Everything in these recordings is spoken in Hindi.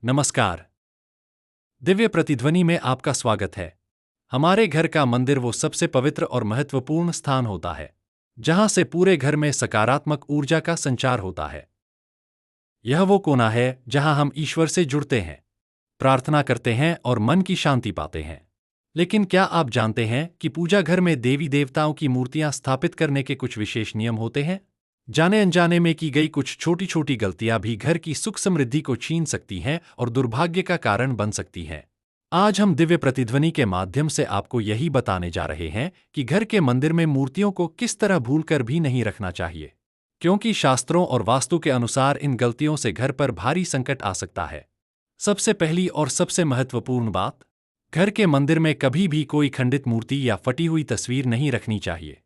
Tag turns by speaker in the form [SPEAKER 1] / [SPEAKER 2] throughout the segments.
[SPEAKER 1] नमस्कार। दिव्य प्रतिध्वनि में आपका स्वागत है। हमारे घर का मंदिर वो सबसे पवित्र और महत्वपूर्ण स्थान होता है जहां से पूरे घर में सकारात्मक ऊर्जा का संचार होता है। यह वो कोना है जहां हम ईश्वर से जुड़ते हैं, प्रार्थना करते हैं और मन की शांति पाते हैं। लेकिन क्या आप जानते हैं कि पूजा घर में देवी देवताओं की मूर्तियां स्थापित करने के कुछ विशेष नियम होते हैं? जाने अनजाने में की गई कुछ छोटी छोटी गलतियां भी घर की सुख समृद्धि को छीन सकती हैं और दुर्भाग्य का कारण बन सकती हैं। आज हम दिव्य प्रतिध्वनि के माध्यम से आपको यही बताने जा रहे हैं कि घर के मंदिर में मूर्तियों को किस तरह भूलकर भी नहीं रखना चाहिए, क्योंकि शास्त्रों और वास्तु के अनुसार इन गलतियों से घर पर भारी संकट आ सकता है। सबसे पहली और सबसे महत्वपूर्ण बात, घर के मंदिर में कभी भी कोई खंडित मूर्ति या फटी हुई तस्वीर नहीं रखनी चाहिए।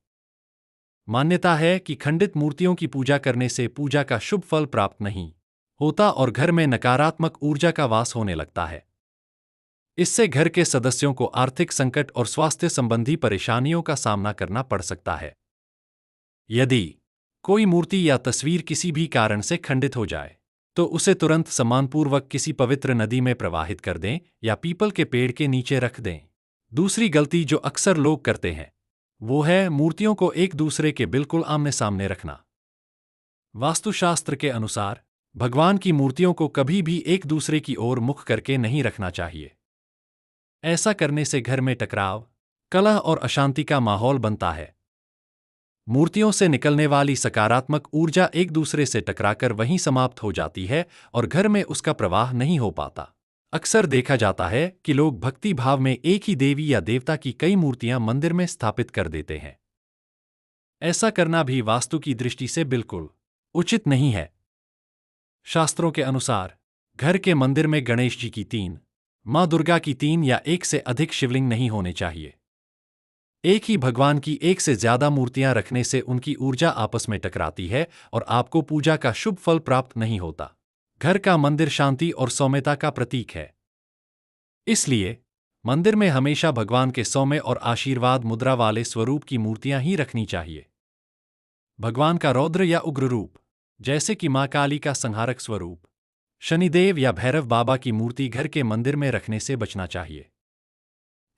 [SPEAKER 1] मान्यता है कि खंडित मूर्तियों की पूजा करने से पूजा का शुभ फल प्राप्त नहीं होता और घर में नकारात्मक ऊर्जा का वास होने लगता है। इससे घर के सदस्यों को आर्थिक संकट और स्वास्थ्य संबंधी परेशानियों का सामना करना पड़ सकता है। यदि कोई मूर्ति या तस्वीर किसी भी कारण से खंडित हो जाए, तो उसे तुरंत सम्मानपूर्वक किसी पवित्र नदी में प्रवाहित कर दें या पीपल के पेड़ के नीचे रख दें। दूसरी गलती जो अक्सर लोग करते हैं वो है मूर्तियों को एक दूसरे के बिल्कुल आमने सामने रखना। वास्तुशास्त्र के अनुसार भगवान की मूर्तियों को कभी भी एक दूसरे की ओर मुख करके नहीं रखना चाहिए। ऐसा करने से घर में टकराव, कलह और अशांति का माहौल बनता है। मूर्तियों से निकलने वाली सकारात्मक ऊर्जा एक दूसरे से टकराकर वहीं समाप्त हो जाती है और घर में उसका प्रवाह नहीं हो पाता। अक्सर देखा जाता है कि लोग भक्ति भाव में एक ही देवी या देवता की कई मूर्तियां मंदिर में स्थापित कर देते हैं। ऐसा करना भी वास्तु की दृष्टि से बिल्कुल उचित नहीं है। शास्त्रों के अनुसार घर के मंदिर में गणेश जी की 3, मां दुर्गा की 3 या एक से अधिक शिवलिंग नहीं होने चाहिए। एक ही भगवान की एक से ज्यादा मूर्तियां रखने से उनकी ऊर्जा आपस में टकराती है और आपको पूजा का शुभ फल प्राप्त नहीं होता। घर का मंदिर शांति और सौम्यता का प्रतीक है। इसलिए मंदिर में हमेशा भगवान के सौम्य और आशीर्वाद मुद्रा वाले स्वरूप की मूर्तियां ही रखनी चाहिए। भगवान का रौद्र या उग्र रूप, जैसे कि मां काली का संहारक स्वरूप, शनिदेव या भैरव बाबा की मूर्ति घर के मंदिर में रखने से बचना चाहिए।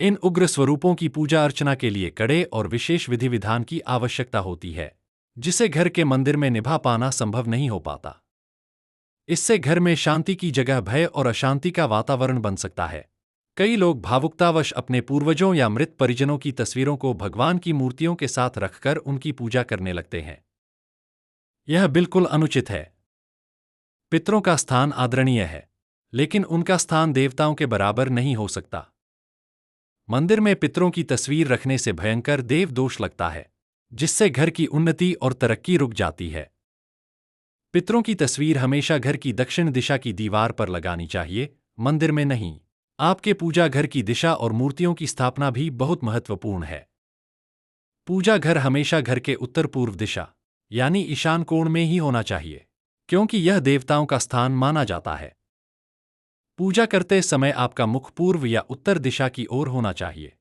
[SPEAKER 1] इन उग्र स्वरूपों की पूजा अर्चना के लिए कड़े और विशेष विधि विधान की आवश्यकता होती है, जिसे घर के मंदिर में निभा पाना संभव नहीं हो पाता। इससे घर में शांति की जगह भय और अशांति का वातावरण बन सकता है। कई लोग भावुकतावश अपने पूर्वजों या मृत परिजनों की तस्वीरों को भगवान की मूर्तियों के साथ रखकर उनकी पूजा करने लगते हैं। यह बिल्कुल अनुचित है। पितरों का स्थान आदरणीय है, लेकिन उनका स्थान देवताओं के बराबर नहीं हो सकता। मंदिर में पितरों की तस्वीर रखने से भयंकर देव दोष लगता है, जिससे घर की उन्नति और तरक्की रुक जाती है। पितरों की तस्वीर हमेशा घर की दक्षिण दिशा की दीवार पर लगानी चाहिए, मंदिर में नहीं। आपके पूजा घर की दिशा और मूर्तियों की स्थापना भी बहुत महत्वपूर्ण है। पूजा घर हमेशा घर के उत्तर पूर्व दिशा यानी ईशान कोण में ही होना चाहिए, क्योंकि यह देवताओं का स्थान माना जाता है। पूजा करते समय आपका मुख पूर्व या उत्तर दिशा की ओर होना चाहिए।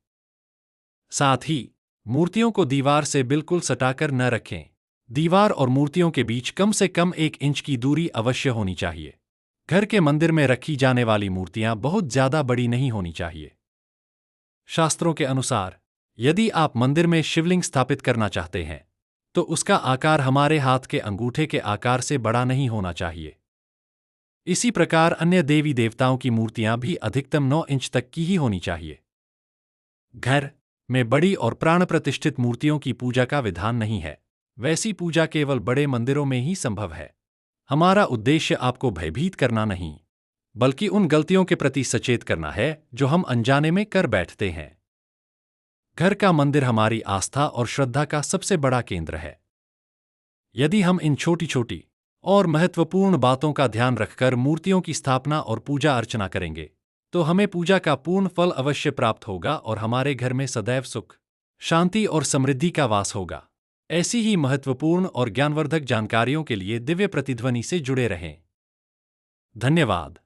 [SPEAKER 1] साथ ही मूर्तियों को दीवार से बिल्कुल सटाकर न रखें। दीवार और मूर्तियों के बीच कम से कम 1 इंच की दूरी अवश्य होनी चाहिए। घर के मंदिर में रखी जाने वाली मूर्तियां बहुत ज्यादा बड़ी नहीं होनी चाहिए। शास्त्रों के अनुसार यदि आप मंदिर में शिवलिंग स्थापित करना चाहते हैं, तो उसका आकार हमारे हाथ के अंगूठे के आकार से बड़ा नहीं होना चाहिए। इसी प्रकार अन्य देवी देवताओं की मूर्तियां भी अधिकतम 9 इंच तक की ही होनी चाहिए। घर में बड़ी और प्राण प्रतिष्ठित मूर्तियों की पूजा का विधान नहीं है। वैसी पूजा केवल बड़े मंदिरों में ही संभव है। हमारा उद्देश्य आपको भयभीत करना नहीं, बल्कि उन गलतियों के प्रति सचेत करना है जो हम अनजाने में कर बैठते हैं। घर का मंदिर हमारी आस्था और श्रद्धा का सबसे बड़ा केंद्र है। यदि हम इन छोटी छोटी और महत्वपूर्ण बातों का ध्यान रखकर मूर्तियों की स्थापना और पूजा अर्चना करेंगे, तो हमें पूजा का पूर्ण फल अवश्य प्राप्त होगा और हमारे घर में सदैव सुख, शांति और समृद्धि का वास होगा। ऐसी ही महत्वपूर्ण और ज्ञानवर्धक जानकारियों के लिए दिव्य प्रतिध्वनि से जुड़े रहें। धन्यवाद।